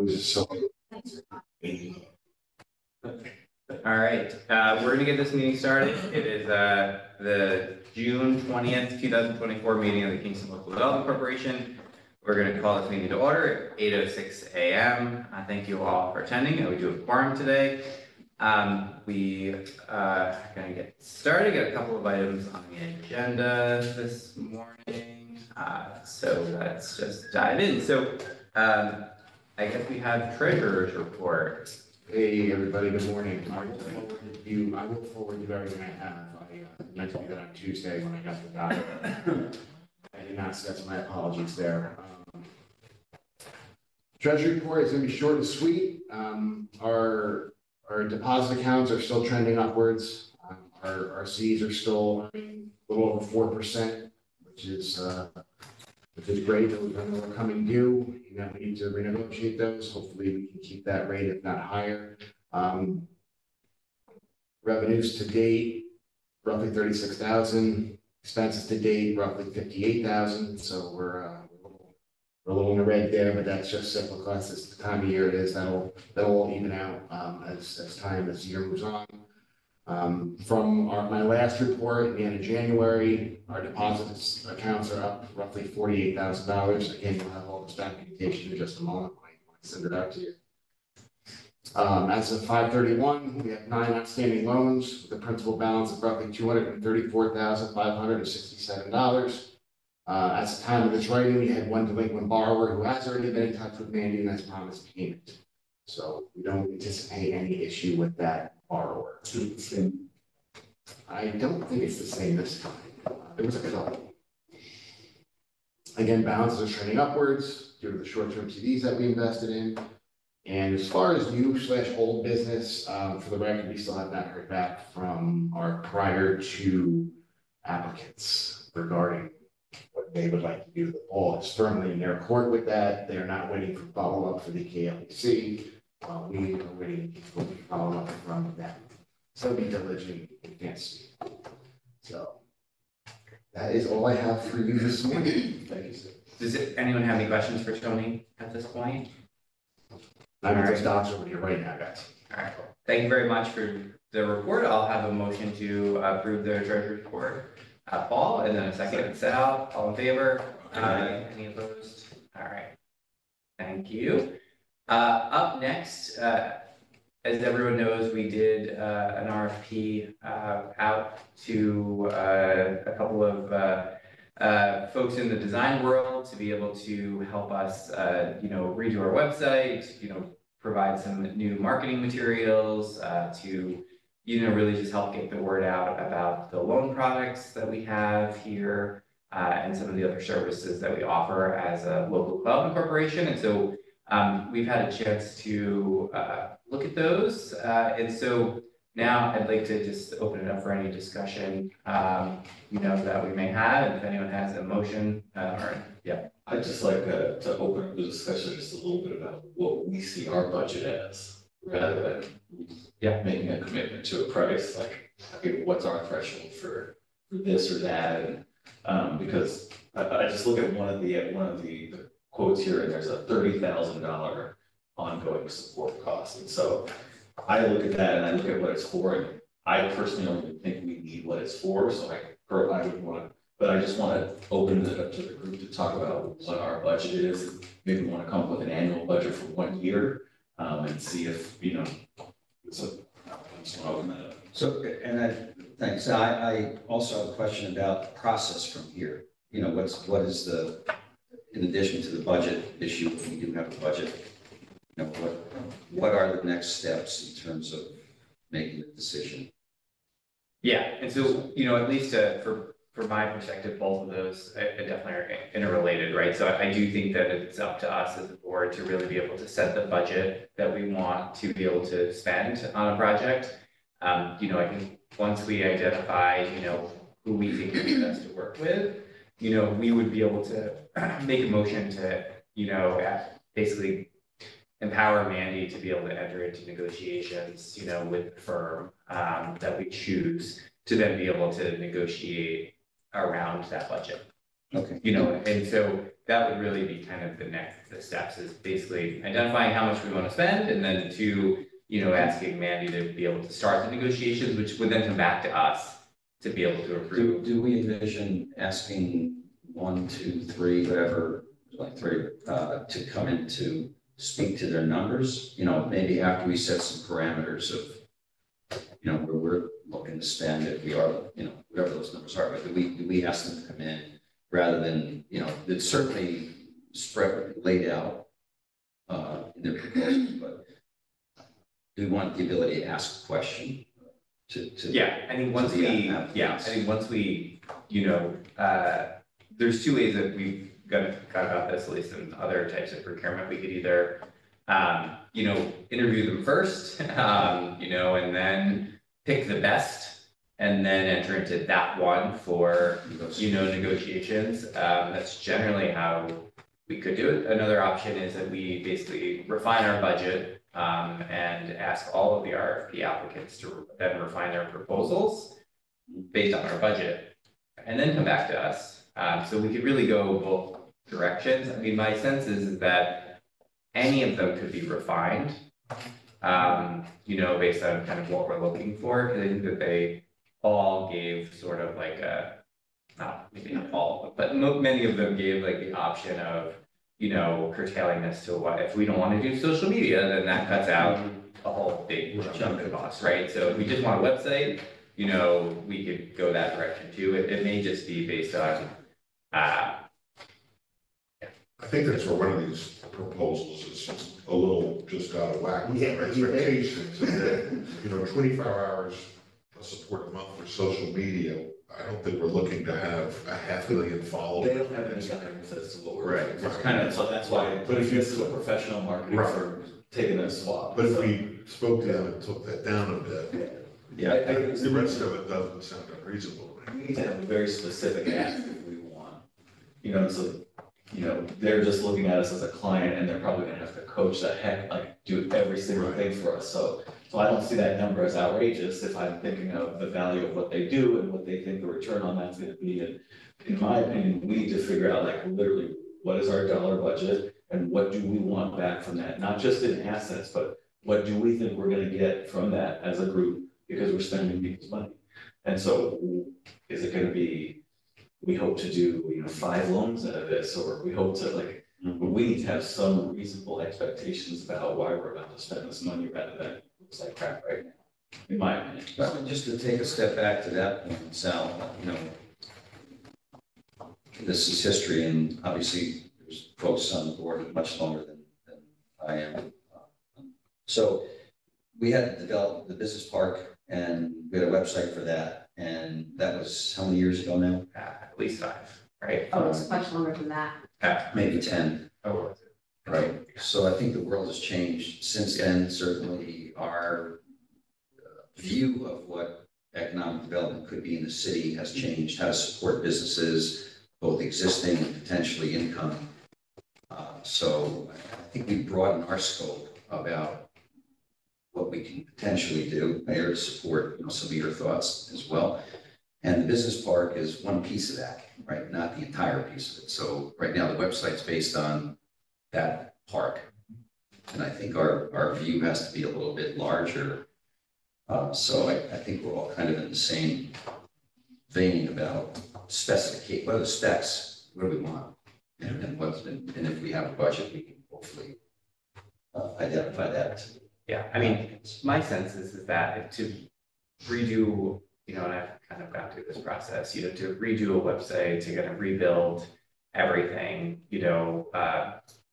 was so. All right, we're gonna get this meeting started. It is the June 20th, 2024 meeting of the Kingston Local Development Corporation. We're gonna call this meeting to order at 8:06 a.m. Thank you all for attending, and we do have a quorum today. We are gonna get started. Got a couple of items on the agenda this morning, so let's just dive in. So I guess we have treasurer's report. Hey everybody, good morning. I will forward you everything I have. I meant to do that on Tuesday when I got the document. I did not, so that's my apologies there. Treasury report is going to be short and sweet. Our deposit accounts are still trending upwards. Our Cs are still a little over 4%, which is great. Those are coming due. We need to renegotiate those. Hopefully we can keep that rate, if not higher. Revenues to date, roughly 36,000. Expenses to date, roughly 58,000. So we're a little in the red there, but that's just cyclical. That's just the time of year it is. That'll all even out as the year moves on. From my last report at the end of January, our deposits accounts are up roughly $48,000. Again, you'll have all this documentation in just a moment when I send it out to you. As of 5/31, we have 9 outstanding loans with a principal balance of roughly $234,567. At the time of this writing, we had 1 delinquent borrower who has already been in touch with Mandy and has promised payment. So we don't anticipate any issue with that borrower. I don't think it's the same this time. There was a couple. Again, balances are trending upwards due to the short-term CDs that we invested in. And as far as new/old business, for the record, we still have not heard back from our prior 2 applicants regarding what they would like to do. The ball is firmly in their court with that. They're not waiting for follow-up for the KLEC. We are waiting for follow-up from them. So be diligent against me. So that is all I have for you this morning. Thank you, sir. Does anyone have any questions for Tony at this point? I'm going to docs over here right now, guys. All right. Thank you very much for the report. I'll have a motion to approve the treasurer's report. Paul, and then a second. Sal, all in favor? Aye. Any opposed? All right. Thank you. Up next, as everyone knows, we did an RFP out to a couple of folks in the design world to be able to help us, redo our website, provide some new marketing materials to, really just help get the word out about the loan products that we have here and some of the other services that we offer as a local development corporation. And so we've had a chance to look at those. And so now I'd like to just open it up for any discussion, that we may have. And if anyone has a motion, I'd just like to open up the discussion just a little bit about what we see our budget as, rather than making a commitment to a price. Like, what's our threshold for this or that? And because I just look at one of the quotes here, and there's a $30,000 ongoing support cost. And so I look at that and I look at what it's for, and I personally don't even think we need what it's for. So I would want to, but I just want to open it up to the group to talk about what our budget is. Maybe we want to come up with an annual budget for 1 year and see if, so I just want to open that up. So, thanks. I also have a question about the process from here. What is the, in addition to the budget issue, if we do have a budget, what are the next steps in terms of making a decision? Yeah, and so, at least from my perspective, both of those definitely are interrelated, right? So I do think that it's up to us as a board to really be able to set the budget that we want to be able to spend on a project. I think once we identify, who we think would be best to work with, we would be able to make a motion to, basically empower Mandy to be able to enter into negotiations, with the firm that we choose to then be able to negotiate around that budget. Okay. And so that would really be kind of the steps is basically identifying how much we want to spend, and then two, asking Mandy to be able to start the negotiations, which would then come back to us to be able to approve. Do we envision asking 1, 2, 3, whatever, like 3, to come in to speak to their numbers? Maybe after we set some parameters of, where we're looking to spend, if we are, whatever those numbers are, but do we ask them to come in rather than, it's certainly spread, laid out in their proposals, but do we want the ability to ask a question to Yeah, I mean, once we, there's two ways that we've got about this, at least in other types of procurement. We could either, interview them first, and then pick the best, and then enter into that one for, negotiations. That's generally how we could do it. Another option is that we basically refine our budget, and ask all of the RFP applicants to then refine their proposals based on our budget, and then come back to us. So we could really go both directions. I mean, my sense is that any of them could be refined, based on kind of what we're looking for, because I think that they all gave sort of like maybe not all, but many of them gave like the option of, curtailing this to what, if we don't want to do social media, then that cuts out a whole big chunk of the cost, right? So if we just want a website, we could go that direction too. It may just be based on, I think that's where one of these proposals is just a little just out of whack with our expectations. And that, 24 hours of support a month for social media. I don't think we're looking to have a 500,000 followers. They don't have any guidance as to what we're. Right. It's kind of, so that's why, but if this is a professional marketing Right. firm taking a swap. But if we spoke to them and took that down a bit, Yeah, I think the rest of it doesn't sound unreasonable. we need to have a very specific ask if we want, so, they're just looking at us as a client, and they're probably gonna have to coach the heck, like, do every single thing for us, so I don't see that number as outrageous if I'm thinking of the value of what they do and what they think the return on that's gonna be, and in my opinion, we need to figure out, like, literally, what is our dollar budget, and what do we want back from that, not just in assets, but what do we think we're gonna get from that as a group, because we're spending people's money. And so, is it gonna be, we hope to do, 5 loans out of this, or we hope to, like, we need to have some reasonable expectations about why we're about to spend this money, rather than it looks like crap right now, in my opinion. Well, just to take a step back to that point, Sal, this is history, and obviously there's folks on the board much longer than I am. So we had to develop the business park, and we had a website for that, and that was how many years ago now? at least 5, right? Oh, it's much longer than that. Maybe 10. Oh, what was it? Right, so I think the world has changed since then. Certainly our view of what economic development could be in the city has changed, how to support businesses, both existing and potentially income. So I think we broaden our scope about what we can potentially do, Mayor, to support, some of your thoughts as well. And the business park is one piece of that, right? Not the entire piece of it. So right now the website's based on that park. And I think our view has to be a little bit larger. So I think we're all kind of in the same vein about specificate, what are the specs, what do we want? And if we have a budget, we can hopefully identify that. Yeah, I mean, my sense is that to redo, and I've kind of gone through this process, to redo a website, to kind of rebuild everything,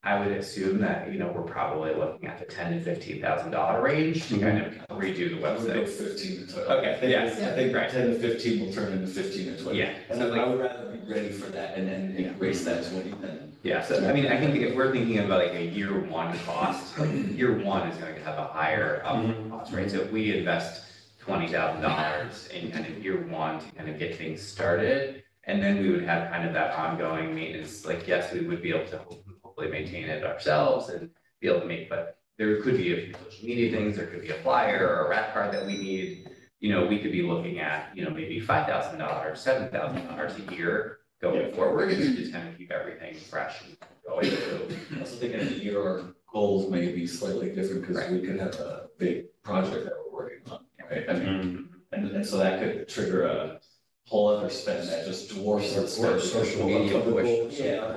I would assume that, we're probably looking at the $10,000 to $15,000 range to kind of redo the I would go website. 15 to. Okay, yes, I think right. 10 to 15 will turn into 15 or 20. Yeah, And so I like, would rather be ready for that and then embrace that 20 than. yeah, so I mean, I think if we're thinking about like a year 1 cost, like year 1 is going to have a higher upfront cost, right? So if we invest $20,000 in kind of year 1 to kind of get things started, and then we would have kind of that ongoing maintenance, like, yes, we would be able to hopefully maintain it ourselves and be able to make, but there could be a few social media things, there could be a flyer or a wrap card that we need, we could be looking at, maybe $5,000, $7,000 a year going forward, to just kind of keep everything fresh and going. So, I also think in a year, our goals may be slightly different because we could have a big project that we're working on, right? I mean, and so that could trigger a whole other spend that just dwarfs the spend. social media of the push. goals. Yeah.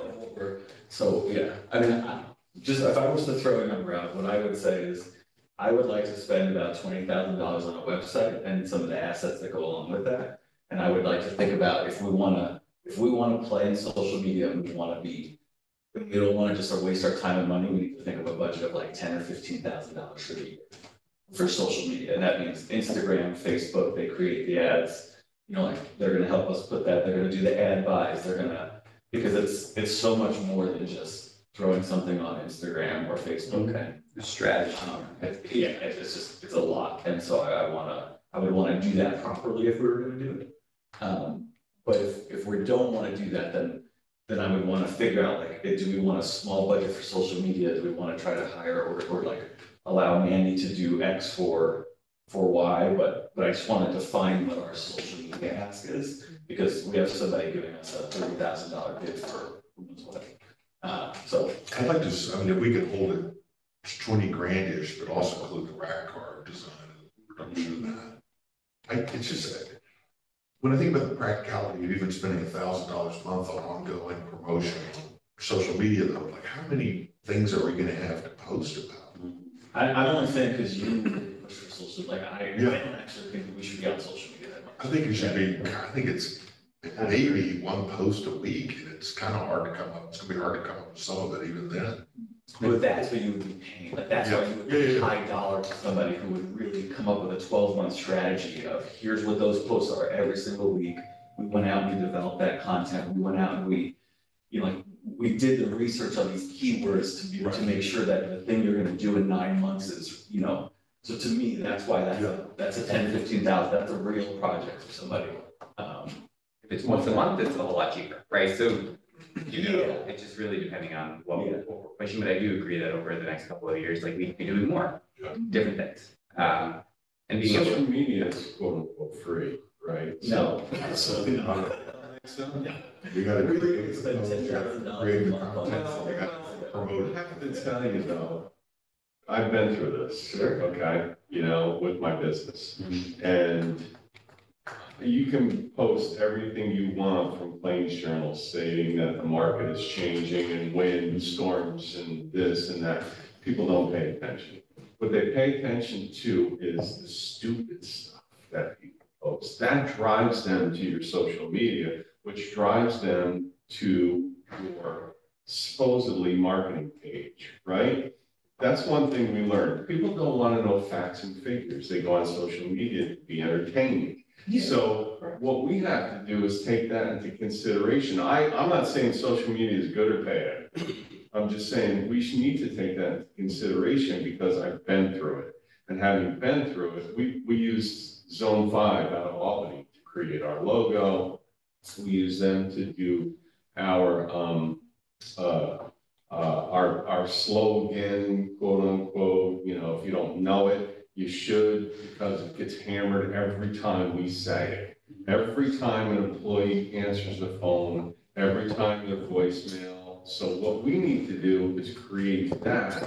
So, yeah, I mean, just if I was to throw a number out, what I would say is, I would like to spend about $20,000 on a website and some of the assets that go along with that. And I would like to think about if we wanna play in social media and we don't wanna just waste our time and money, we need to think of a budget of like $10,000 or $15,000 for the year for social media. And that means Instagram, Facebook, they create the ads, you know, like they're gonna help us put that, they're gonna do the ad buys, because it's so much more than just throwing something on Instagram or Facebook and Strategy. it's a lot, and so I would wanna do that properly if we were gonna do it. But if we don't wanna do that, then I would wanna figure out, like, do we want a small budget for social media? Do we wanna try to hire or like allow Mandy to do X for Y? But I just wanna define what our social media ask is, because we have somebody giving us a $30,000 bid for who knows what. So I'd like to, I mean, if we could hold it 20 grand-ish, but also include the rack card design and production of that. It's just, when I think about the practicality of even spending $1,000 a month on ongoing promotion on social media, though, like how many things are we gonna have to post about? I'm only saying because you push for social, like I don't actually think that we should be on social media that much. I think it should be, I think it's maybe one post a week, and it's kind of hard to come up, it's gonna be hard to come up with some of it even then. But that's what you would be paying, like that's why you would pay high dollar to somebody who would really come up with a 12-month strategy of here's what those posts are every single week. We went out and we developed that content, we went out and we did the research on these keywords to make sure that the thing you're gonna do in 9 months is, so to me, that's why that's a 10, 15,000, that's a real project for somebody. if it's once a month, it's a whole lot cheaper, right? So, it's just really depending on what we're pushing, but I do agree that over the next couple of years, like we could be doing more different things. And being able Social to, media is quote unquote free, right? No. So, We gotta Really spend create $10,000 the a month on content, that. we gotta promote I it. have to tell you though, I've been through this, Sure. okay, with my business. And you can post everything you want from Plains Journal stating that the market is changing and wind, storms and this and that. People don't pay attention. What they pay attention to is the stupid stuff that people post. That drives them to your social media, which drives them to your supposedly marketing page, right? That's one thing we learned. People don't want to know facts and figures. They go on social media to be entertained. So what we have to do is take that into consideration. I'm not saying social media is good or bad. I'm just saying we should need to take that into consideration because I've been through it. And having been through it, we used Zone 5 out of Albany to create our logo. We use them to do our slogan, quote unquote. If you don't know it, you should, because it gets hammered every time we say it. Every time an employee answers the phone, every time their voicemail. So what we need to do is create that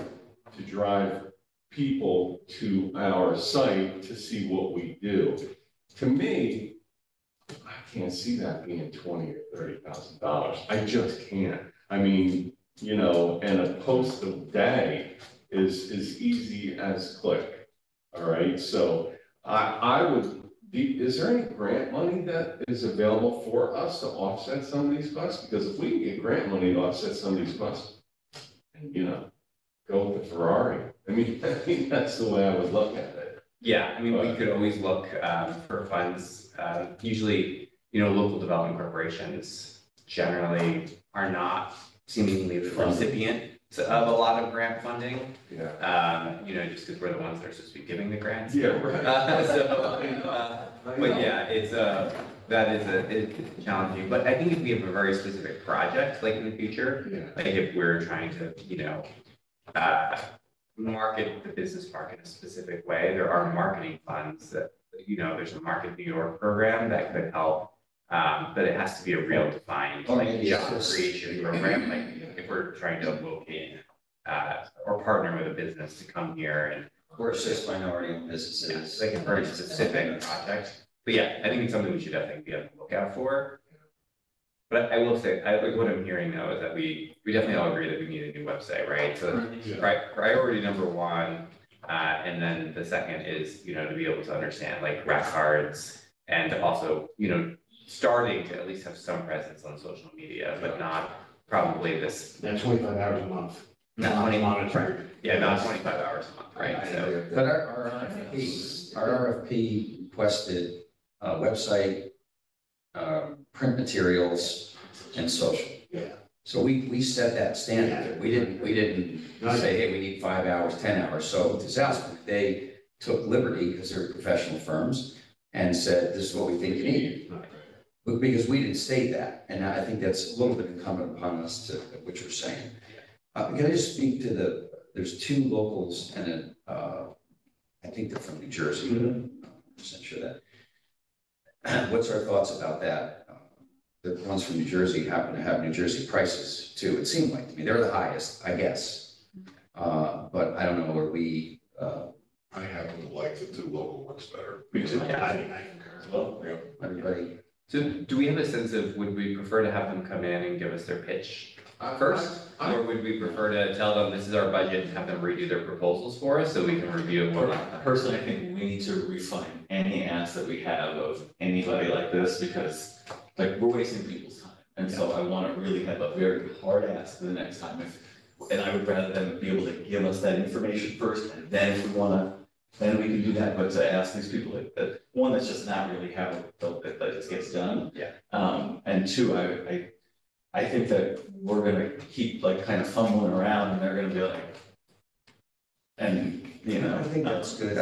to drive people to our site to see what we do. To me, I can't see that being $20,000 or $30,000. I just can't. I mean, and a post a day is as easy as click. All right, so I would, is there any grant money that is available for us to offset some of these costs? Because if we can get grant money to offset some of these costs, go with the Ferrari. I mean, that's the way I would look at it. yeah, I mean, we could always look for funds. Usually, local development corporations generally are not seemingly the recipient of a lot of grant funding. Yeah. Just because we're the ones that are supposed to be giving the grants. Yeah, right. But yeah, it's challenging. But I think if we have a very specific project, like in the future, like if we're trying to, market the business park in a specific way, there are marketing funds that, there's a Market New York program that could help But it has to be a real defined, Or like, maybe job it's- creation program, like, if we're trying to locate, or partner with a business to come here and Or assist minority-owned businesses. like a very specific project. But yeah, I think it's something we should definitely be on the lookout for. But I will say, like what I'm hearing now is that we definitely all agree that we need a new website, right? So priority number one, and then the second is, to be able to understand like rack cards and also, starting to at least have some presence on social media, but not probably this, That's 25 hours a month. not 20, Monitored. yeah, not 25 hours a month, right? So, But our RFP requested website, print materials, and social. Yeah. So we set that standard. We didn't say, hey, we need 5 hours, 10 hours. So to Sal's point, they took liberty, because they're professional firms, and said, this is what we think you need. But because we didn't state that, and I think that's a little bit incumbent upon us to, what you're saying. Can I just speak to there's two locals and I think they're from New Jersey. I'm not 100% sure that. What's our thoughts about that? The ones from New Jersey happen to have New Jersey prices too, it seemed like to me. They're the highest, I guess. But I don't know, are we, I happen to like the two local ones better. Me too. I concur. Well, Yeah. everybody? so do we have a sense of, would we prefer to have them come in and give us their pitch first? Or would we prefer to tell them this is our budget and have them redo their proposals for us so we can review it? Personally, I think we need to refine any ask that we have of anybody like this, because like we're wasting people's time. And so I want to really have a very hard ask the next time and I would rather them be able to give us that information first, and then if we want to, then we can do that. But to ask these people that one, that's just not really how that this gets done. Yeah. And two, I think that we're gonna keep like kind of fumbling around, and they're gonna be like, and I think that's good.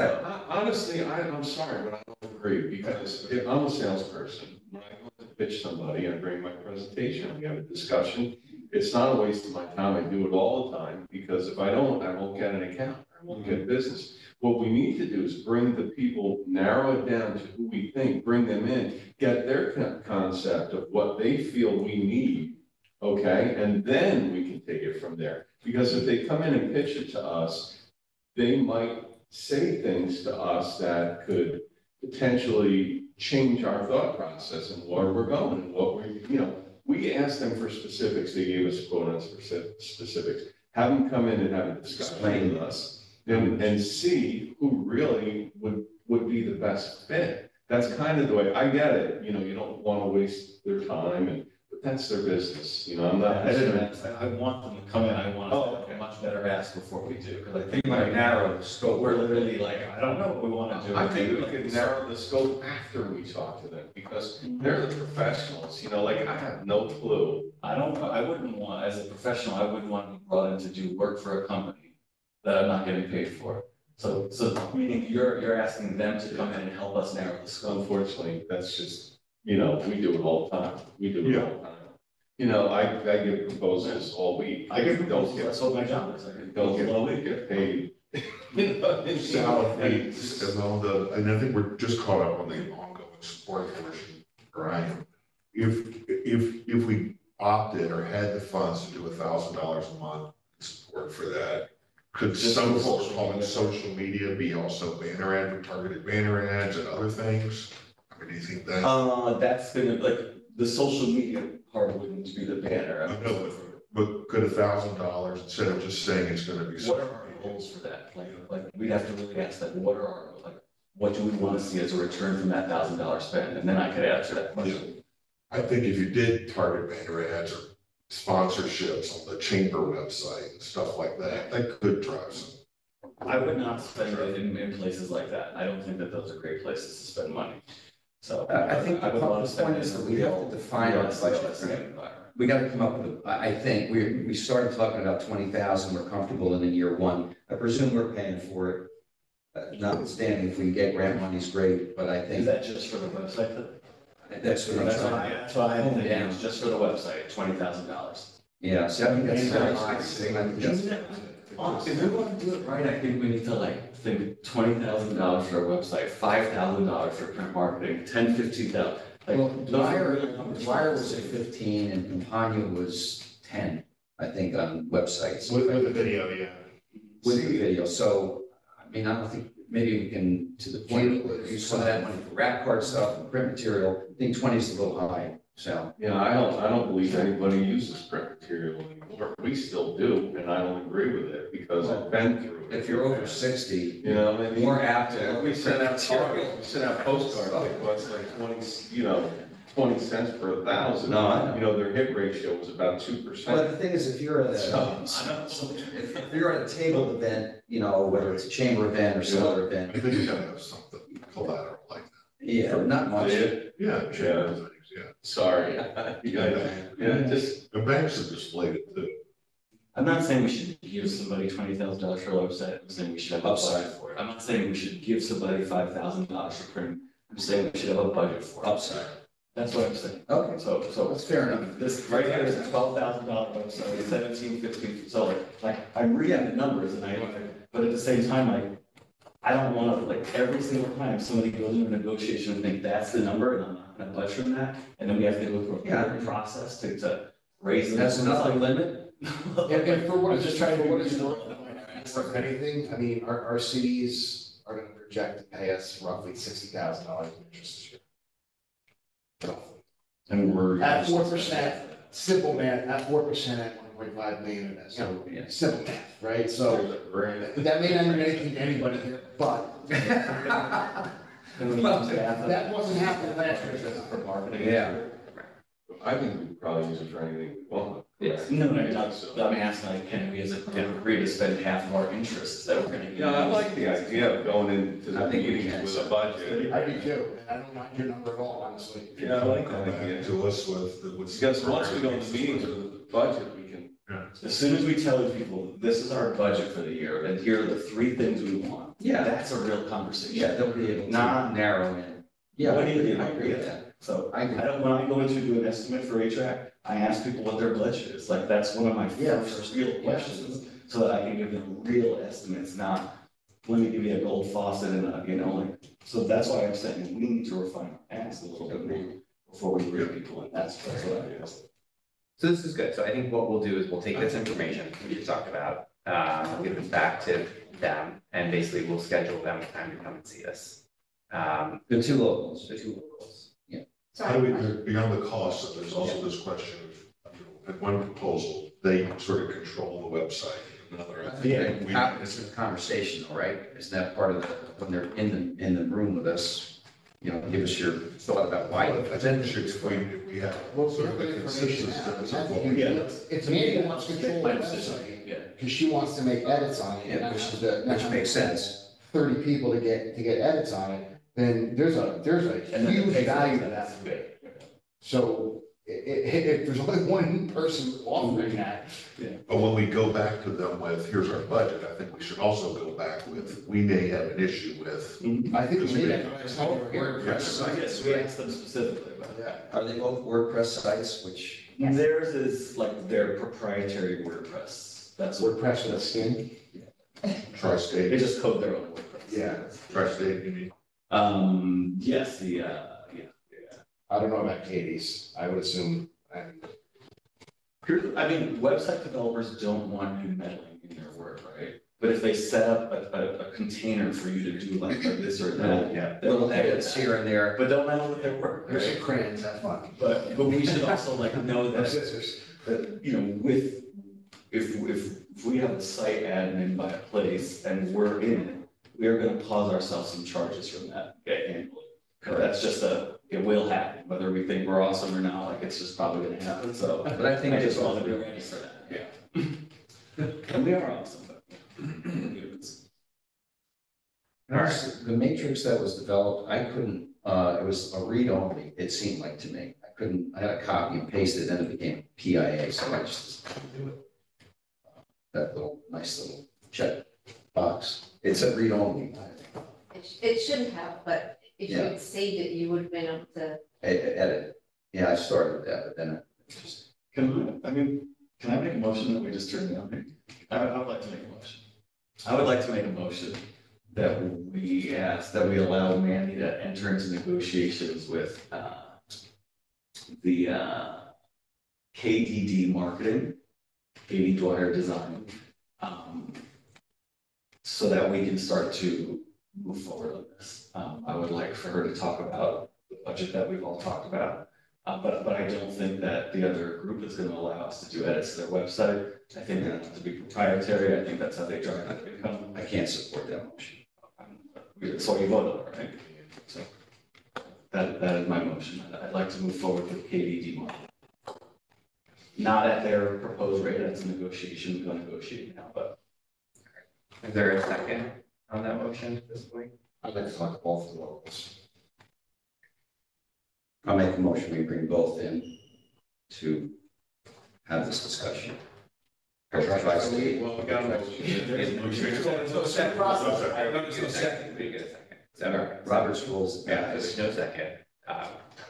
Honestly, I'm sorry, but I don't agree, because if I'm a salesperson, when I go to pitch somebody, I bring my presentation, we have a discussion. It's not a waste of my time, I do it all the time, because if I don't, I won't get an account, I won't get business. What we need to do is bring the people, narrow it down to who we think, bring them in, get their concept of what they feel we need, okay? And then we can take it from there. Because if they come in and pitch it to us, they might say things to us that could potentially change our thought process and where we're going and what we asked them for specifics, they gave us quote on specifics. Have them come in and have a discussion with us and see who really would be the best fit. That's kind of the way, I get it, you don't want to waste their time, but that's their business, I'm not. I want them to come in, I want to have a much better ask before we do, because I think You might narrow the scope. we're literally like, I don't know what we want to do. I think we could narrow the scope after we talk to them, because they're the professionals, like I have no clue. I wouldn't want, as a professional, I wouldn't want to be brought in to do work for a company that I'm not getting paid for. So meaning you're asking them to come in and help us narrow the scope. Unfortunately, that's just, we do it all the time, we do it all the time. I give proposals all week. I give Don't proposals, get- that's what my job is, I give Don't proposals all week. get paid. Sal, and all and I think we're just caught up on the ongoing support portion, right? If we opted or had the funds to do $1,000 a month support for that, could some folks call it social media be also banner ad, targeted banner ads and other things? I mean, do you think that? That's gonna, like, the social media part wouldn't be the banner. I know, but could $1,000, instead of just saying it's gonna be. What are our goals for that? Like, we'd have to really ask that, what do we want to see as a return from that $1,000 spend? And then I could answer that question. I think if you did target banner ads or sponsorships on the chamber website and stuff like that, that could drive some. I would not spend it in places like that. I don't think that those are great places to spend money. So I think I would want the to spend point it is in that a we have real, to define our budget. environment. We got to come up with, I think, we started talking about 20,000, we're comfortable in the year one. I presume we're paying for it, notwithstanding if we get grant money is great, but I Is think that just for the website? that's what I'm trying. That's why I'm thinking it's just for the website, $20,000. Yeah, so I think that's very high. If we want to do it right, I think we need to think $20,000 for a website, $5,000 for print marketing, $10,000, $15,000. Like, Well, those are real Dwyer, numbers. Dwyer was at 15 and Campagna was 10, I think, on websites. With the video, yeah. With the video, so, I mean, I don't think, maybe we can, to the point, use some of that money for wrap card stuff, and print material. I think 20 is a little high, so. Yeah, I don't believe anybody uses print material anymore. We still do, and I don't agree with it because I've been through it. If you're over 60, You know, I mean. more apt to. Yeah, we send out cards, we send out postcards, that cost like 20 cents per 1,000. No, I know. You know, their hit ratio was about But 2%. the thing is, if you're at if you're at a table event, you know, whether it's a chamber event or some other I event, think you gotta have something collateral like that. yeah, not much. Yeah, chamber things, yeah. Sorry. Yeah, just, The banks have displayed it too. I'm not saying we should give somebody $20,000 for a website, I'm saying we should have a Upside. budget for it. I'm not saying we should give somebody $5,000 for print, I'm saying we should have a budget for it. Upside. That's what I'm saying. Okay, So that's fair enough. this right here is a $12,000 website, 17, 15, so like, I'm reading the numbers and but at the same time, like, I don't wanna, like, every single time somebody goes into a negotiation and think that's the number and I'm not gonna budge from that, and then we have to go through a whole process to raise it. That's another limit. And for what it's, for anything, I mean, our cities are gonna project to pay us roughly $60,000 in interest this year. And we're. At 4%, simple math, at 4% at 1.5 million, so, Yeah. simple math, right? So that may not mean anything to anybody here, but And we use that. that wasn't happening last year. For marketing. Yeah. I think we could probably use it for anything we want. Yes, no, I'm asking, like, can we as a, can we agree to spend half of our interests that we're gonna. You know, I like the idea of going into the I think we meetings can. with a budget. I do too, and I don't mind your number at all, honestly. Yeah, I like Come that back idea. to us with. Because once we go into meetings with a budget, we can. As soon as we tell people, this is our budget for the year, and here are the 3 things we want. Yeah. That's a real conversation. Yeah, they'll be able to Not- narrow in. Yeah, I agree with that. So I agree. when I go in to do an estimate for HVAC, I ask people what their budget is, like, that's one of my Yeah. first real questions, so that I can give them real estimates, not, let me give you a gold faucet and a, you know, like, so that's why I'm saying we need to refine our ask a little bit more before we bring people in, that's what I ask. So this is good. So I think what we'll do is we'll take this information we just talked about, give it back to them, and basically we'll schedule them a time to come and see us. The two locals. Yeah. How do we, beyond the cost, there's also this question of, in one proposal, they sort of control the website. Another, I think we. This is a conversation, all right? Isn't that part of the, when they're in the room with us, you know, give us your thought about why. I think we should explain if we have. Well, sort of the consensus of what we. It's Mandy who wants control of the website, because she wants to make edits on it, Yeah, and which makes sense. 30 people to get edits on it, then there's a And then huge the value to that's that. good. So if there's only one person offering that, But when we go back to them with, here's our budget, I think we should also go back with, we may have an issue with. I think we need Yes. I guess we asked them specifically about that. Are they both WordPress sites, which, Yes. Theirs is like their proprietary WordPress, that's what, WordPress with a skin. they Tri-state, just code their own WordPress. Yeah. tri-state, you mean? Yes, I don't know about Katie's, I would assume, and I mean, website developers don't want you meddling in their work, right? But if they set up a container for you to do like this or that, yeah. little edits here and there? But don't meddle with their work, there's right? some crayons, have fun. But we should also like know Or that, scissors. you know, with, if we have a site admin by a place and we're in it, we are gonna cause ourselves some charges from that, annually. That's just it will happen, whether we think we're awesome or not, like, it's just probably gonna happen, so. But I think I just it's want to be ready for that, yeah. And we are awesome, but. The matrix that was developed, I couldn't, it was a read-only, it seemed like to me. I had a copy and pasted, then it became PIA, so I just couldn't do it. That nice little check box. It's a read-only. It shouldn't have, but if you Yeah. had saved it, you would have been able to. Edit. Yeah, I started with that, but then it just. Can I make a motion that we just turn down? I would like to make a motion. I would like to make a motion that we allow Mandy to enter into negotiations with, the KDD marketing, Katie Dwyer design, so that we can start to move forward on this. I would like for her to talk about the budget that we've all talked about. But I don't think that the other group is gonna allow us to do edits to their website. I think that has to be proprietary. I think that's how they drive their income. I can't support that motion. That's what you voted on, right? So that is my motion. I'd like to move forward with KDD model. Not at their proposed rate, that's a negotiation, we're gonna negotiate now, but Is there a second on that motion at this point? I'd like to talk both the locals. I'll make a motion, we bring both in to have this discussion. Well, we got a motion. There's a motion. We get a second. So, Robert's rules. yeah, there's no second.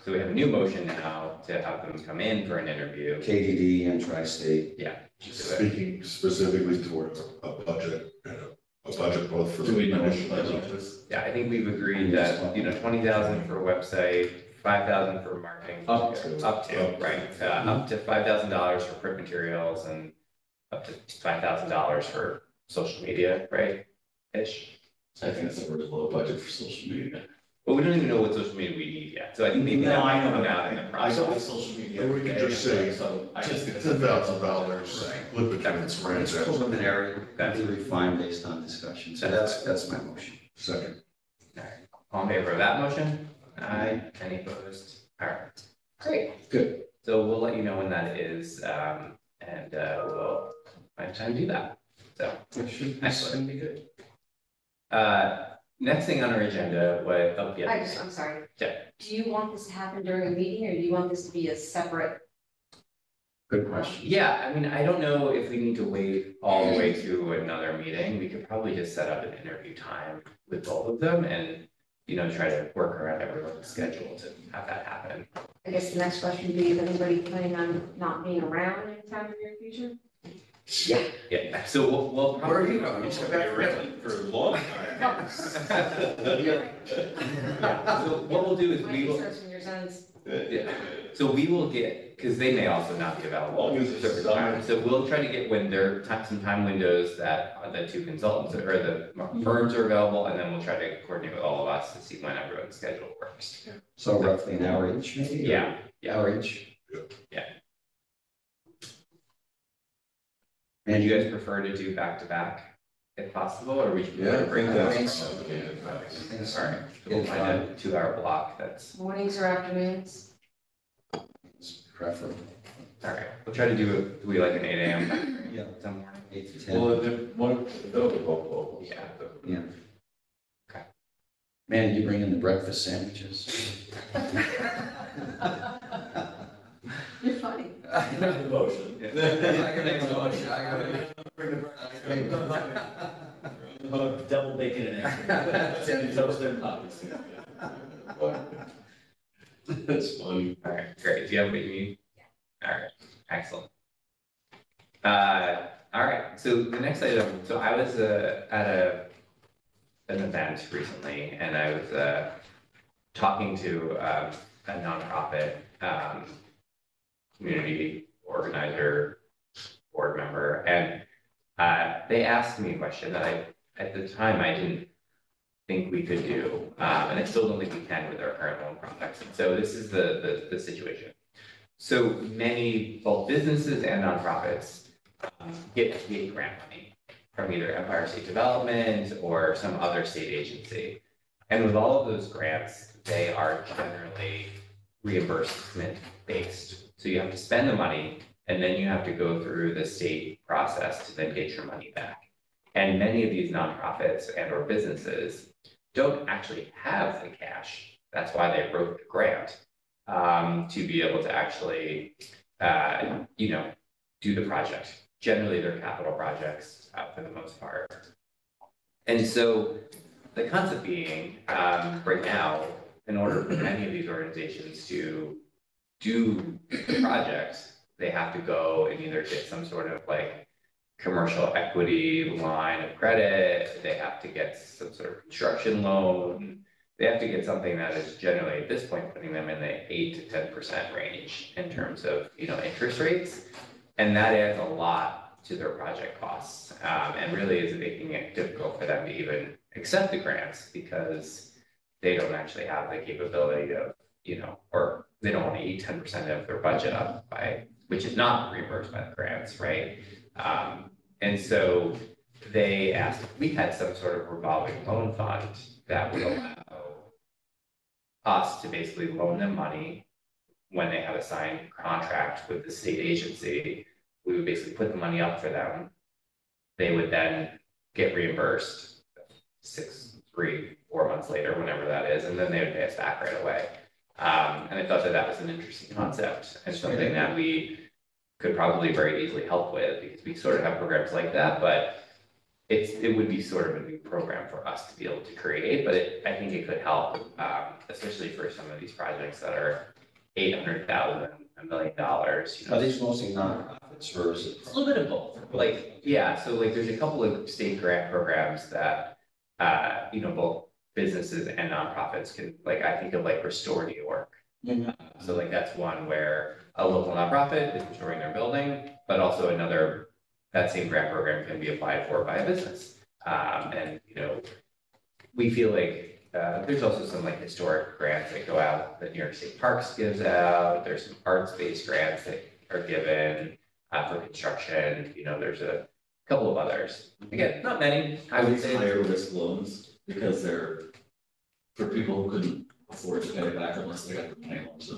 So we have a new motion now to have them come in for an interview. KDD and Tri-State. Yeah. Speaking specifically towards a budget, and a budget both for. do we know what the initial budget is? Yeah, I think we've agreed that, 20,000 for a website, 5,000 for marketing. Up to. Up to, right, up to $5,000 for print materials and up to $5,000 for social media, right? Ish. I think it's a really low budget for social media. But we don't even know what social media we need yet, so I think maybe that might come out in the I don't process. social media. And we can just say, So I just. $10,000, split between its brands. It's preliminary, that'll be refined based on discussion, so that's my motion. Second. Alright, all in favor of that motion? Aye, any opposed? Alright, great. Good. So we'll let you know when that is, and we'll find time to do that, so. Excellent. be good. Next thing on our agenda, I'm sorry. Yeah. Do you want this to happen during a meeting, or do you want this to be a separate? Good question. Yeah, I mean, I don't know if we need to wait all the way to another meeting. We could probably just set up an interview time with both of them and, try to work around everyone's schedule to have that happen. I guess the next question would be, is anybody planning on not being around anytime in the near future? Yeah, so we'll probably. Where are you going? You just got back For a long time. So what we'll do is My we will, research and your son's. yeah, so we will get, because they may also not be available. Long as at it's certain times. So we'll try to get when there are some time windows that the two consultants or the firms are available, and then we'll try to coordinate with all of us to see when everyone's schedule works. So roughly an hour each, maybe? Yeah, Hour each. and you guys prefer to do back to back if possible, or we should Yeah, bring I those? think so. Sorry, we'll find a 2-hour block that's, Mornings or afternoons? It's preferable. all right, we'll try to do we like an 8 AM Yeah. some morning? 8 to 10. Well, if one, they'll be both local. Yeah. Yeah. Okay. Man, you bring in the breakfast sandwiches. You're funny. I can make the motion. Yeah. I can make the motion. Double bacon and eggs. And toast and puppies. That's funny. All right, great. Do you have what you need? All right, excellent. All right, so the next item, so I was at an event recently, and I was talking to a nonprofit community organizer, board member, and they asked me a question that at the time I didn't think we could do, and I still don't think we can with our current loan products. And so this is the situation. So many, both businesses and nonprofits, get SBA grant money from either Empire State Development or some other state agency. And with all of those grants, they are generally reimbursement based. So you have to spend the money, and then you have to go through the state process to then get your money back. And many of these nonprofits and or businesses don't actually have the cash. That's why they wrote the grant, to be able to actually, do the project. Generally, they're capital projects for the most part. And so the concept being, right now, in order for many of these organizations to do the project, they have to go and either get some sort of like commercial equity line of credit, they have to get some sort of construction loan, they have to get something that is generally at this point putting them in the 8 to 10% range in terms of, interest rates. And that adds a lot to their project costs, and really is making it difficult for them to even accept the grants because they don't actually have the capability of, or they don't want to eat 10% of their budget up by, which is not reimbursed by the grants, right? And so they asked if we had some sort of revolving loan fund that would allow us to basically loan them money when they have a signed contract with the state agency. We would basically put the money up for them. They would then get reimbursed 4 months later, whenever that is, and then they would pay us back right away. And I thought that was an interesting concept and something that we could probably very easily help with, because we sort of have programs like that, but it would be sort of a new program for us to be able to create, but I think it could help, especially for some of these projects that are $800,000, $1 million. Are these mostly nonprofits or is it? It's a little bit of both. So there's a couple of state grant programs that, both businesses and nonprofits can, I think of Restore New York. Mhm. So that's one where a local nonprofit is restoring their building, but also that same grant program can be applied for by a business. And, we feel there's also some historic grants that go out that New York State Parks gives out. There's some arts-based grants that are given for construction. There's a couple of others. Again, not many, I would say. Higher risk loans because they're for people who couldn't afford to pay it back unless they got the money loans.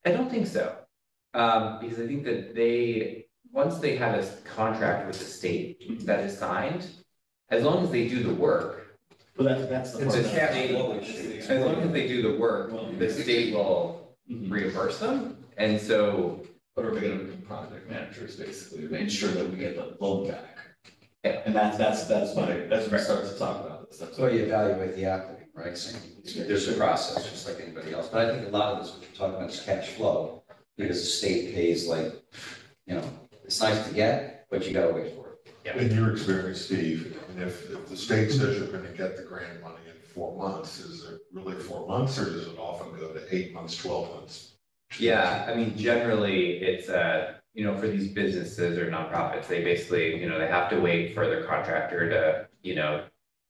I don't think so. Because I think that once they have a contract with the state that is signed, as long as they do the work, But that's the it's part a that- state, as long as they do the work, the state will reimburse them. And so, But are we gonna become project managers basically to make sure that we get the loan back? Yeah. And that's when we start to talk about this. That's So you evaluate the applicant, right? So there's a process, just like anybody else. But I think a lot of this, what you're talking about is cash flow, because the state pays it's nice to get, but you gotta wait for it. In your experience, Steve, and if the state says you're gonna get the grant money in 4 months, is it really 4 months, or does it often go to 8 months, 12 months? yeah, I mean, generally, it's, for these businesses or nonprofits, they basically, they have to wait for their contractor to,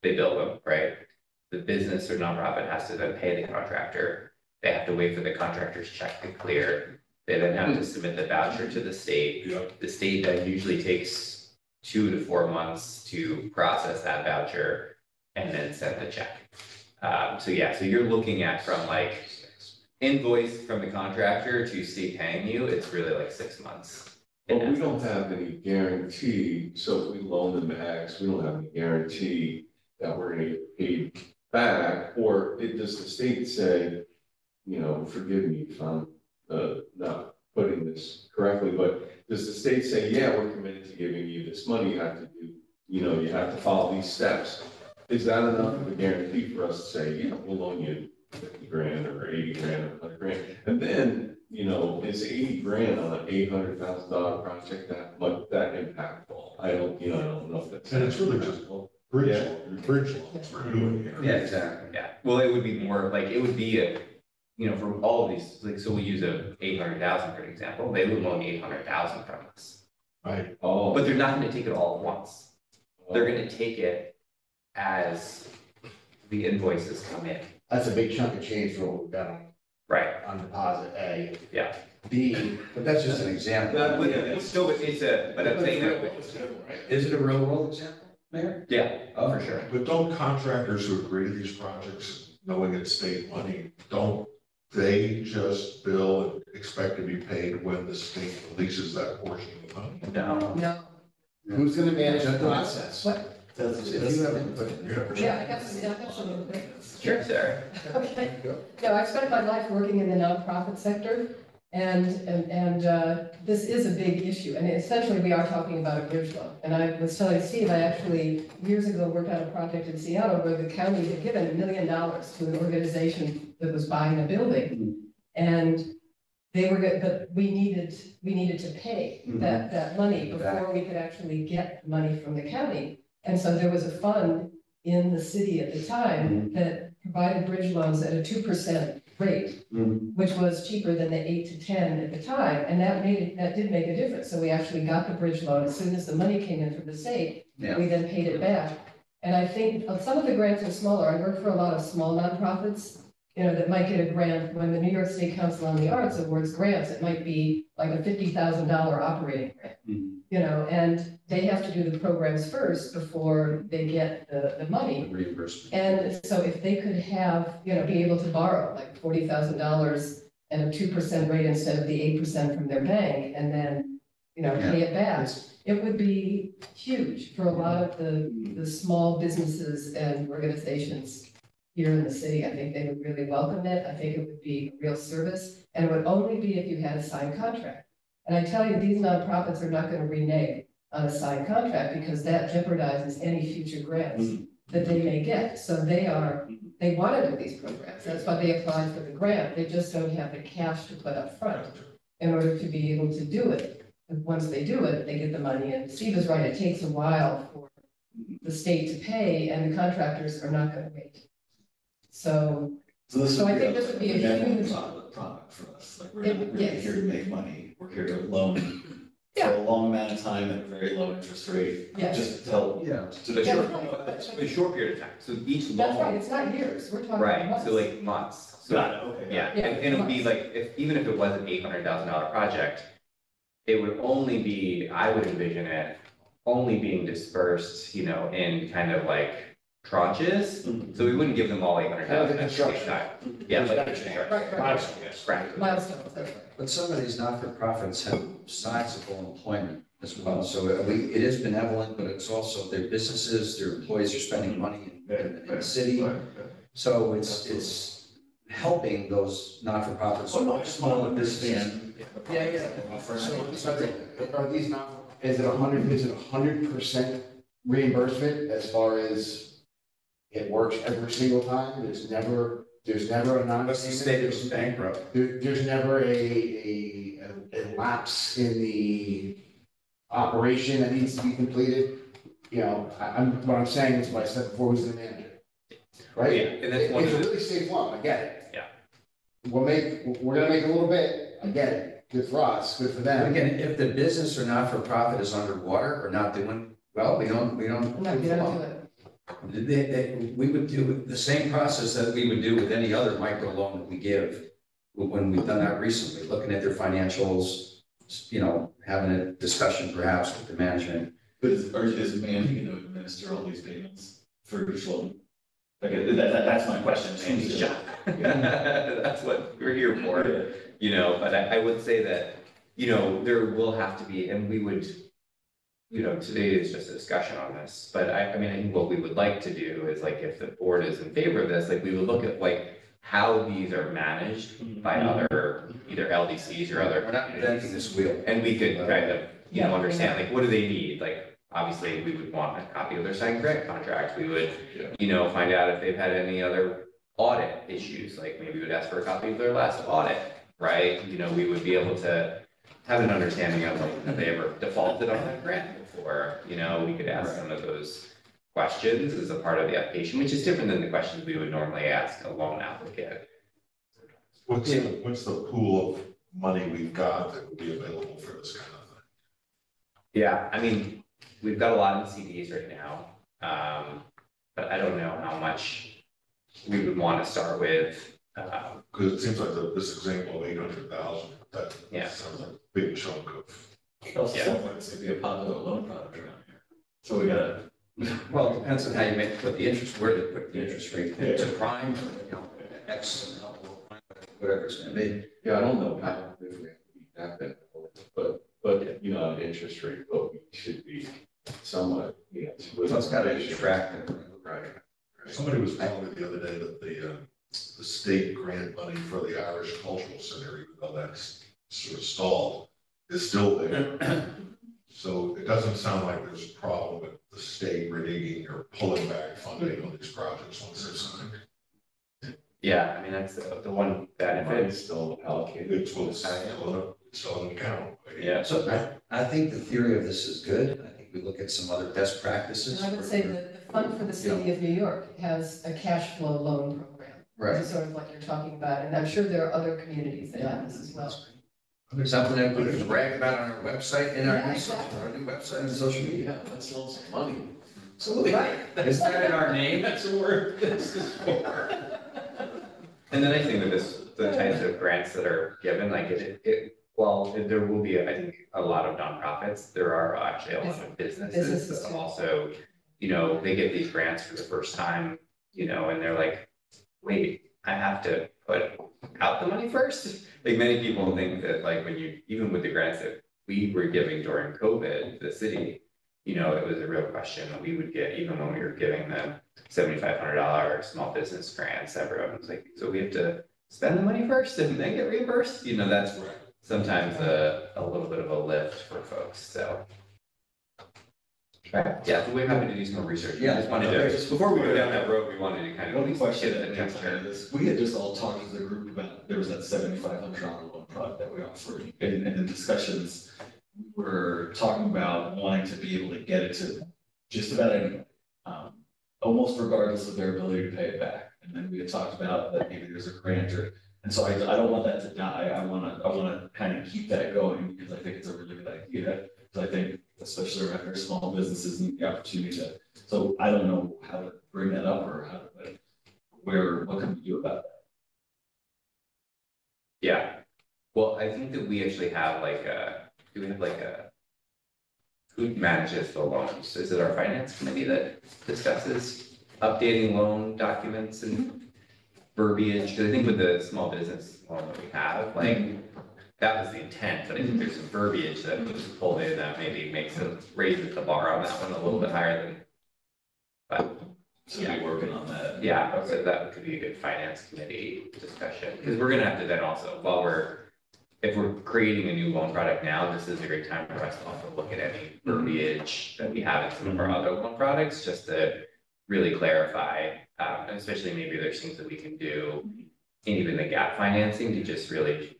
they bill them, right? The business or nonprofit has to then pay the contractor. They have to wait for the contractor's check to clear. They then have to submit the voucher to the state. Yep. The state then usually takes 2 to 4 months to process that voucher and then send the check. So you're looking at from invoice from the contractor to state paying you, it's really 6 months. But we don't have any guarantee, so if we loan them X, we don't have any guarantee that we're gonna get paid back, or does the state say, forgive me if I'm not putting this correctly, but does the state say, yeah, we're committed to giving you this money, you have to do, you have to follow these steps? Is that enough of a guarantee for us to say, yeah, we'll loan you 50 grand or 80 grand or 100 grand? And then, is 80 grand on an $800,000 project that impactful? I don't know if that's. And it's really just bridge loans we're doing here. Yeah, exactly. Yeah, well, it would be more it would be for all of these, so we use a 800,000 for an example, they would loan 800,000 from us. Right. Oh, But they're not gonna take it all at once. They're gonna take it as the invoices come in. That's a big chunk of change for what we've got Right. on deposit, A. Yeah. B, But that's just an example. But I'm saying that, Is it a real world example, Mayor? yeah, Oh, for sure. But don't contractors who agree to these projects, knowing it's state money, don't they just bill and expect to be paid when the state releases that portion of the money? No. No. Who's gonna manage the process? What? If you have input. Yeah, I got some input. Sure, Sarah. Okay. No, I've spent my life working in the nonprofit sector, and this is a big issue. And essentially, we are talking about a bridge loan. And I was telling Steve, I actually, years ago, worked on a project in Seattle where the county had given $1 million to an organization that was buying a building. And they were good, but we needed to pay that money before we could actually get money from the county. And so there was a fund in the city at the time that provided bridge loans at a 2% rate, which was cheaper than the 8 to 10 at the time, and that did make a difference. So we actually got the bridge loan as soon as the money came in from the state. Yeah. We then paid it back. And I think some of the grants are smaller. I work for a lot of small nonprofits, that might get a grant. When the New York State Council on the Arts awards grants, it might be like a $50,000 operating grant. And they have to do the programs first before they get the money. Reimbursement. And so if they could have, be able to borrow like $40,000 at a 2% rate instead of the 8% from their bank, and then, pay it back, it would be huge for a lot of the small businesses and organizations here in the city. I think they would really welcome it. I think it would be a real service, and it would only be if you had a signed contract. And I tell you, these nonprofits are not going to renege on a signed contract because that jeopardizes any future grants that they may get. So they want to do these programs. That's why they applied for the grant. They just don't have the cash to put up front in order to be able to do it. And once they do it, they get the money. And Steve is right, it takes a while for the state to pay, and the contractors are not going to wait. So I think this would be a huge product for us. Like, we're not really here to make money. We're here to loan for Yeah. a long amount of time at a very low interest rate. Yeah. Just to help. So the short period of time, so each That's right, loan, it's not years, we're talking right, months. so like months. So, Got it, okay. yeah, Yeah, and it would be months. like, even if it was an $800,000 project, it would only be, I would envision it only being dispersed, in kind of like tranches. So we wouldn't give them all 800,000 at the same time. Yeah, like construction. Right. Right. Milestones, that's right. But some of these not-for-profits have sizable employment as well. So it is benevolent, but it's also their businesses, their employees are spending money in the city. So it's helping those not-for-profits. Small business. Yeah. So are these not, is it 100% reimbursement as far as it works every single time? There's never a non-payment? Bankrupt. There's never a lapse in the operation that needs to be completed. What I'm saying is what I said before, who's the manager? Right? Yeah, and that's one It's of a the, really safe loan, I get it. Yeah. We're gonna make a little bit, I get it. Good for us, good for And them. again, if the business or not-for-profit is underwater or not doing well, we don't. No, you don't do it. We would do the same process that we would do with any other micro loan that we give when we've done that recently, looking at their financials, having a discussion perhaps with the management. But is Mandy going to administer all these payments for each loan? Like, that's my question. Mandy's job. That's what we're here for, but I would say that, there will have to be, and we would, today is just a discussion on this, but I think what we would like to do is like, if the board is in favor of this, like, we would look at like how these are managed by other, either LDCs or other. We're not inventing this wheel. And we could kind of, Yeah. understand, like, what do they need? Like, obviously, we would want a copy of their signed grant contract. We would, find out if they've had any other audit issues, like maybe we would ask for a copy of their last audit, right? We would be able to have an understanding of like, have they ever defaulted on that grant before? We could ask some of those questions as a part of the application, which is different than the questions we would normally ask a loan applicant. What's the pool of money we've got that would be available for this kind of thing? Yeah, we've got a lot in CDs right now, but I don't know how much we would want to start with. Because it seems like this example of 800,000, that Yeah. sounds like a big chunk of. It also sounds like it's going to be a popular loan product around here. So we gotta. Well, it depends on how you put the interest, where to put the interest rate, to prime, X, whatever it's gonna be. Yeah, I don't know how, if we have to be that bad, but, an interest rate, but we should be somewhat, So it's got to track. Right. Somebody was telling me the other day that the state grant money for the Irish Cultural Center, even though that's sort of stalled, is still there. So it doesn't sound like there's a problem with the state reneging or pulling back funding on these projects once they're signed. Yeah, that's the one benefit. It's still allocated. It's still an account. Yeah. So I think the theory of this is good. I think we look at some other best practices. And I would say that the Fund for the City of New York has a cash flow loan program. Right. Sort of like you're talking about, and I'm sure there are other communities that have this as well. Something that we can brag about on our website and Yeah, our exactly. new website and social media. Yeah, that's all some money. Absolutely. Is that in our name? That's what this is for. And the nice thing with this, the types of grants that are given, like there will be, I think, a lot of nonprofits, there are actually a lot of businesses Businesses that too. also, they get these grants for the first time, and they're like, wait, I have to put out the money first? Like many people think that like even with the grants that we were giving during COVID, the city, it was a real question that we would get, even when we were giving them $7,500 small business grants, everyone was like, so we have to spend the money first and then get reimbursed? That's sometimes a little bit of a lift for folks, so. Right, yeah, so we're happy to do some more research. We Yeah. just wanted to, before we go down that road, we wanted to kind of. One question get that the came texture. out of this, we had just all talked as a group about, there was that $7,500 loan product that we offered, and in discussions, we were talking about wanting to be able to get it to just about anyone, almost regardless of their ability to pay it back. And then we had talked about that maybe there's a grant and so I don't want that to die. I wanna kind of keep that going because I think it's a really good idea. Because I think, especially around here, small businesses need the opportunity to, so I don't know how to bring that up or how to, what can we do about that? Yeah, well, I think that we actually have who manages the loans? Is it our finance committee that discusses updating loan documents and verbiage? Because I think with the small business loan that we have, that was the intent, but I think there's some verbiage that was pulled in that maybe raises the bar on that one a little bit higher than. But So we're working on that. yeah, so that could be a good finance committee discussion, because we're gonna have to then also, if we're creating a new loan product now, this is a great time for us to also look at any verbiage that we have in some of our other loan products, just to really clarify, and especially maybe there's things that we can do in even the gap financing to just really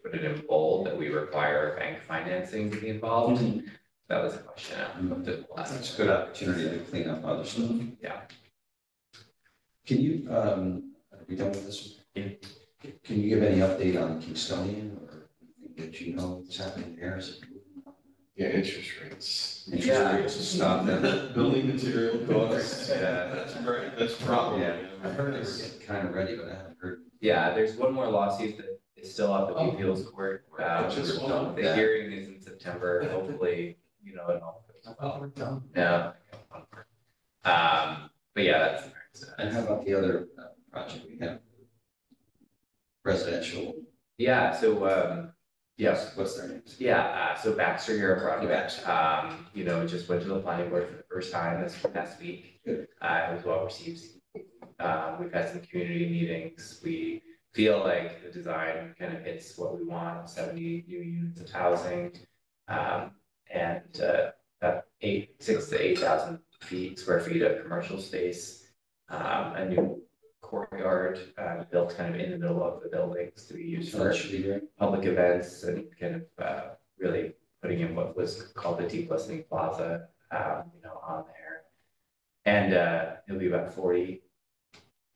put it in bold that we require bank financing to be involved. That was a question. That's a good opportunity to clean up other stuff. Yeah. Can you, are we done with this? Yeah. Can you give any update on Kingstonian or anything that you know is happening there? Is it moving up? Yeah, interest rates. Interest rates is stopped then? Building material costs. Yeah. That's a problem. Yeah. I heard they were getting kind of ready, but I haven't heard. Yeah, there's one more lawsuit that is still up at the appeals court. Just The hearing is in September, hopefully, it all goes well. Yeah. But yeah, that's. And how about the other project we have? Residential, Yeah, so, yes, what's their names? yeah, so Baxter Europe project, it just went to the planning board for the first time this past week. Good. It was well received. We've had some community meetings. We feel like the design kind of hits what we want, 70 new units of housing. And about 6,000 to 8,000 square feet of commercial space, a new courtyard built kind of in the middle of the buildings to be used So for that should be great. public events and kind of really putting in what was called the Deep Listening Plaza, on there. And it'll be about 40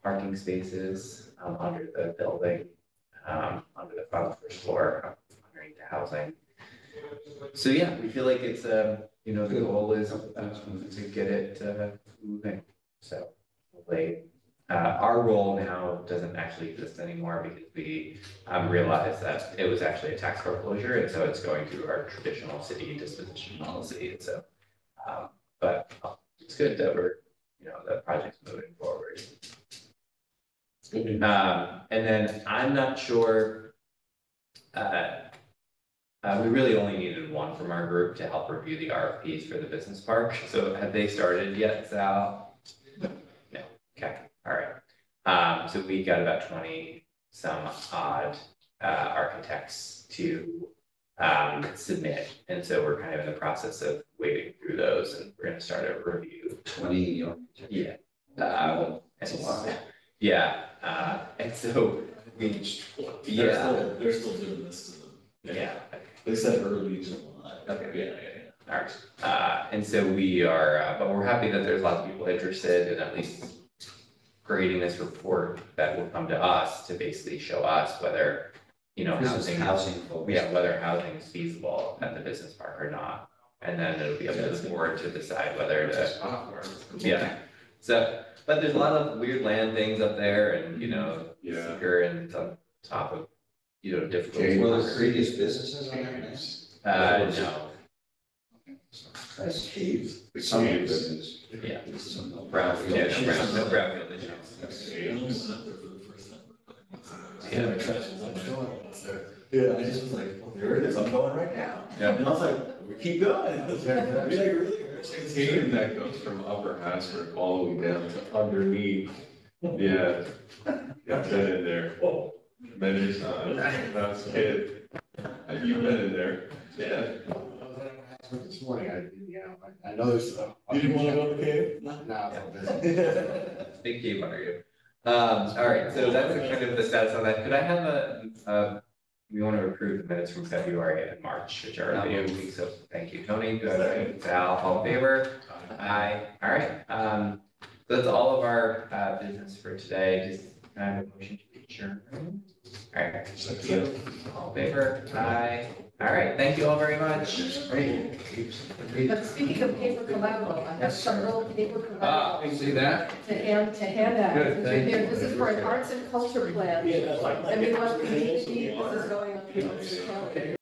parking spaces under the building, on the first floor, underneath the housing. So yeah, we feel like it's the goal is to get it moving. So hopefully, our role now doesn't actually exist anymore because we realized that it was actually a tax foreclosure, and so it's going through our traditional city disposition policy. And so, but it's good that the project's moving forward. And then I'm not sure. We really only needed one from our group to help review the RFPs for the business park. So have they started yet, Sal? No. Okay. All right. So we got about 20 some odd architects to submit, and so we're kind of in the process of wading through those, and we're going to start a review. 20. Yeah. That's a lot. Yeah. And so we. They're still doing this to them. Yeah. They said early July. Okay. Yeah. All right, and so we are, but we're happy that there's lots of people interested in at least creating this report that will come to us to basically show us whether, you know, This is housing focused. yeah, whether housing is feasible at the business park or not. And then it'll be up to the board to decide whether to, yeah. So, but there's a lot of weird land things up there and, you know, Yeah. secure and it's on top of, you know, difficult. Were there previous businesses on that land? No, That's caves. Some Yeah. business. yeah, Some brownfield, yeah, no brownfield issues. Yeah, I just was like, well, there it is, I'm going right now. Yeah. And I was like, keep going. Be like, really? It's a cave that goes from Upper Hasbrook all the way down to underneath. Yeah. I've been in there many times. When I was a kid. You've been in there. Yeah. This morning, I know there's. You didn't wanna go to the cave? No, it's all busy. Big cave under you. All right, so that's kind of the status on that. Could I have we want to approve the minutes from February and March, which are the weeks, so thank you, Tony. Do I have a second? Sal, all in favor? Aye. All right, so that's all of our business for today. Just can I have a motion to adjourn? All right, thank you. All in favor? Aye. All right, thank you all very much. Great. But speaking of paper collateral, I have some little paper collateral You see that? to hand out. Good, thank you. This is for an arts and culture plan. Yeah, like- And we want community, this is going on the arts and culture.